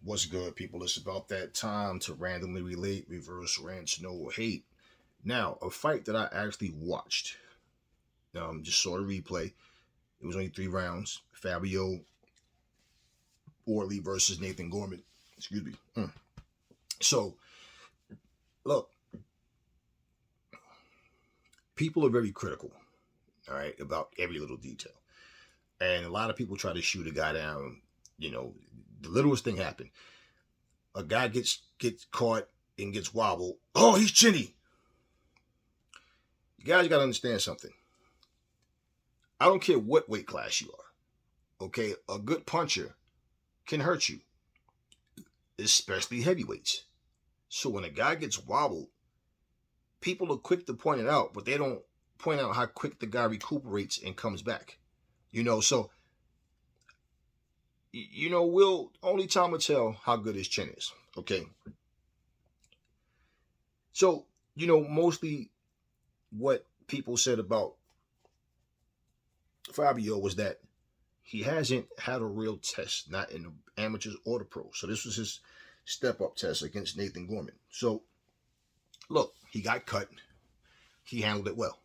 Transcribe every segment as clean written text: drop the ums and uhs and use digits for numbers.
What's good, people? It's about that time to randomly relate, reverse rants, no hate. Now, a fight that I actually watched, just saw the replay. It was only 3 rounds. Fabio Wardly versus Nathan Gorman. Excuse me. So, look, people are very critical, all right, about every little detail. And a lot of people try to shoot a guy down. You know, the littlest thing happened. A guy gets caught and gets wobbled. Oh, he's chinny. You guys got to understand something. I don't care what weight class you are. Okay, a good puncher can hurt you, especially heavyweights. So when a guy gets wobbled, people are quick to point it out, but they don't point out how quick the guy recuperates and comes back. So we'll only time will tell how good his chin is. Okay. So, mostly what people said about Fabio was that he hasn't had a real test, not in the amateurs or the pros. So this was his step up test against Nathan Gorman. So look, he got cut. He handled it well.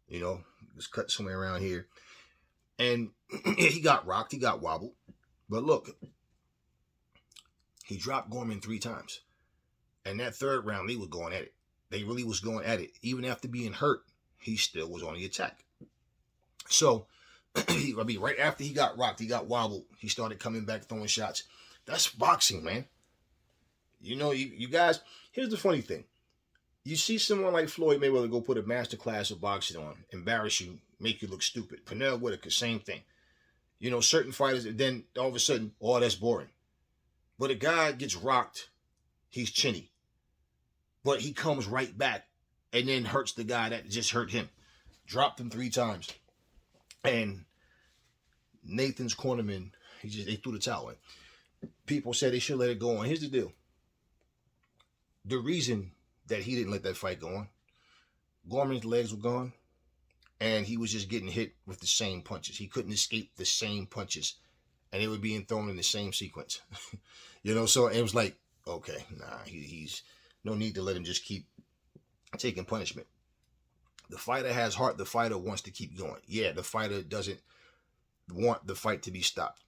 He was cut somewhere around here. And he got rocked, he got wobbled. But look, he dropped Gorman 3 times. And that third round, they were going at it. They really was going at it. Even after being hurt, he still was on the attack. So, right after he got rocked, he got wobbled, he started coming back, throwing shots. That's boxing, man. You guys, here's the funny thing. You see someone like Floyd Mayweather go put a master class of boxing on, embarrass you, make you look stupid. Pernell Whitaker, same thing. Certain fighters, and then all of a sudden, oh, that's boring. But a guy gets rocked, he's chinny. But he comes right back and then hurts the guy that just hurt him. Dropped him 3 times. And Nathan's cornerman, they threw the towel in. People said they should let it go on. Here's the deal. The reason that he didn't let that fight go on, Gorman's legs were gone, and he was just getting hit with the same punches. He couldn't escape the same punches, and they were being thrown in the same sequence. So it was like, okay, he's no need to let him just keep taking punishment. The fighter has heart. The fighter wants to keep going. Yeah, the fighter doesn't want the fight to be stopped.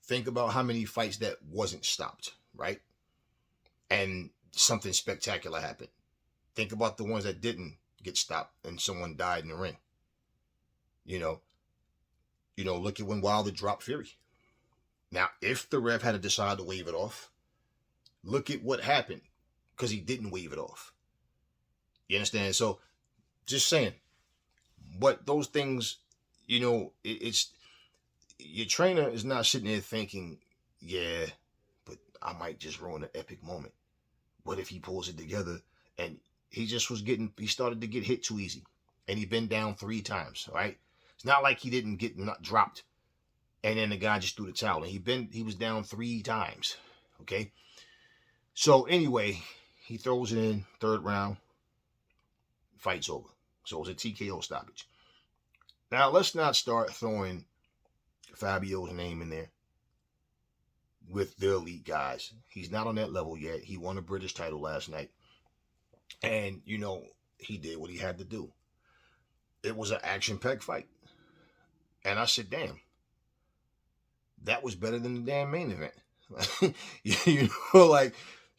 Think about how many fights that wasn't stopped, right? And something spectacular happened. Think about the ones that didn't get stopped and someone died in the ring. Look at when Wilder dropped Fury. Now, if the ref had to decide to wave it off, look at what happened because he didn't wave it off. You understand? So, just saying. But those things, it's your trainer is not sitting there thinking, yeah, but I might just ruin an epic moment. What if he pulls it together? And he started to get hit too easy. And he'd been down 3 times, right? It's not like he didn't get dropped and then the guy just threw the towel. And he was down 3 times, okay? So anyway, he throws it in, 3rd round, fight's over. So it was a TKO stoppage. Now, let's not start throwing Fabio's name in there with the elite guys. He's not on that level yet. He won a British title last night. And, he did what he had to do. It was an action-packed fight. And I said, damn, that was better than the damn main event.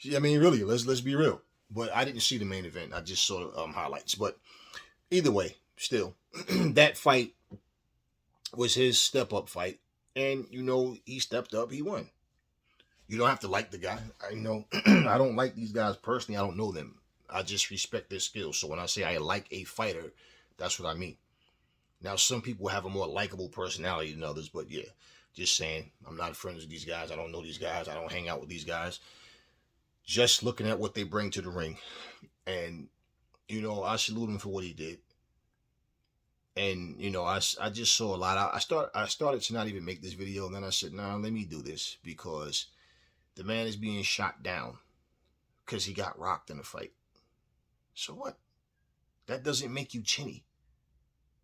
Really, let's be real. But I didn't see the main event. I just saw highlights. But either way, still, that fight was his step-up fight. And, he stepped up. He won. You don't have to like the guy. I know I don't like these guys personally. I don't know them. I just respect their skills. So when I say I like a fighter, that's what I mean. Now, some people have a more likable personality than others. But, yeah, just saying. I'm not friends with these guys. I don't know these guys. I don't hang out with these guys. Just looking at what they bring to the ring. And, I salute him for what he did. And, I just saw a lot. I started to not even make this video. And then I said, nah, let me do this. Because the man is being shot down. Because he got rocked in the fight. So what? That doesn't make you chinny.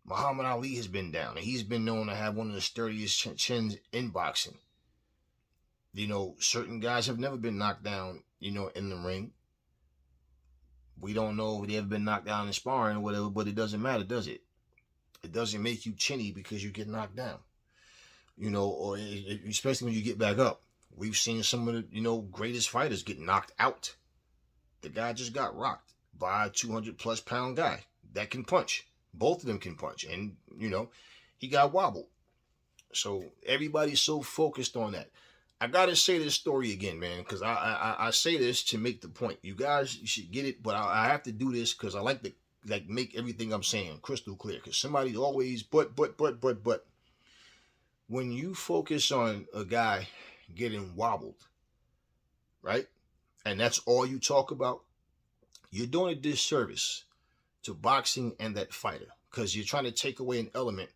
Muhammad Ali has been down. And he's been known to have one of the sturdiest chins in boxing. You know, certain guys have never been knocked down, you know, in the ring. We don't know if they've been knocked down in sparring or whatever, but it doesn't matter, does it? It doesn't make you chinny because you get knocked down, you know, or especially when you get back up. We've seen some of the, you know, greatest fighters get knocked out. The guy just got rocked by a 200+ pound guy that can punch. Both of them can punch. And, you know, he got wobbled. So everybody's so focused on that. I gotta say this story again, man, because I say this to make the point. You guys should get it, but I have to do this because I like to make everything I'm saying crystal clear. Because somebody's always but. When you focus on a guy getting wobbled, right, and that's all you talk about, you're doing a disservice to boxing and that fighter because you're trying to take away an element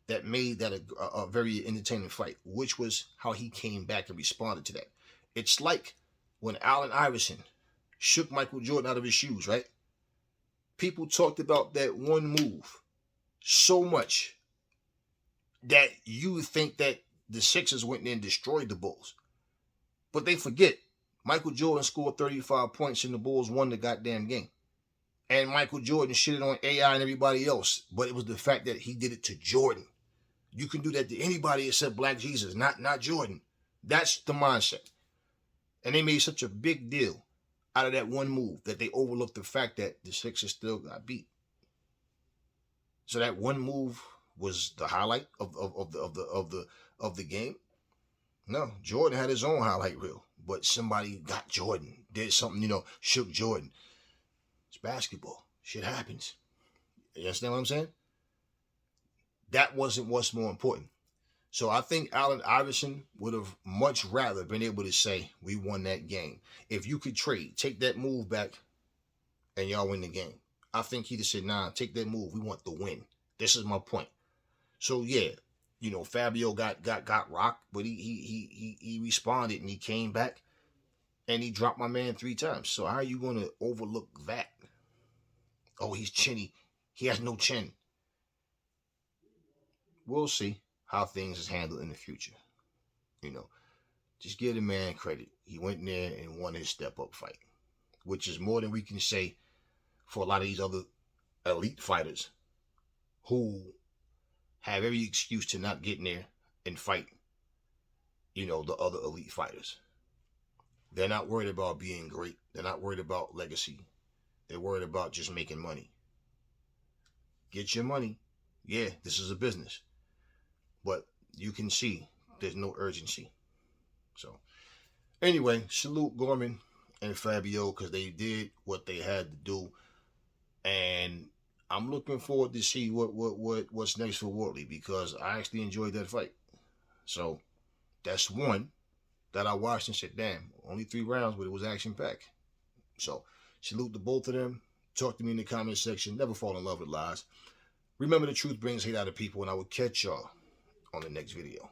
that made that a very entertaining fight, which was how he came back and responded to that. It's like when Allen Iverson shook Michael Jordan out of his shoes, right? People talked about that one move so much that you think that the Sixers went in and destroyed the Bulls. But they forget Michael Jordan scored 35 points and the Bulls won the goddamn game. And Michael Jordan shitted on AI and everybody else, but it was the fact that he did it to Jordan. You can do that to anybody except Black Jesus, not Jordan. That's the mindset. And they made such a big deal out of that one move that they overlooked the fact that the Sixers still got beat. So that one move was the highlight of the game. No, Jordan had his own highlight reel, but somebody got Jordan, did something, you know, shook Jordan. It's basketball. Shit happens. You understand what I'm saying? That wasn't what's more important. So I think Allen Iverson would have much rather been able to say, we won that game. If you could trade, take that move back, and y'all win the game. I think he'd have said, nah, take that move. We want the win. This is my point. So yeah, you know, Fabio got rocked, but he responded and he came back and he dropped my man 3 times. So how are you gonna overlook that? Oh, he's chinny. He has no chin. We'll see how things is handled in the future. You know, just give the man credit. He went in there and won his step up fight, which is more than we can say for a lot of these other elite fighters who have every excuse to not get in there and fight, you know, the other elite fighters. They're not worried about being great. They're not worried about legacy. They're worried about just making money. Get your money. Yeah, this is a business. But you can see there's no urgency. So, anyway, salute Gorman and Fabio because they did what they had to do. And I'm looking forward to see what's next for Wardly because I actually enjoyed that fight. So, that's one that I watched and said, damn, only 3 rounds, but it was action packed. So, salute to both of them. Talk to me in the comment section. Never fall in love with lies. Remember, the truth brings hate out of people, and I will catch y'all on the next video.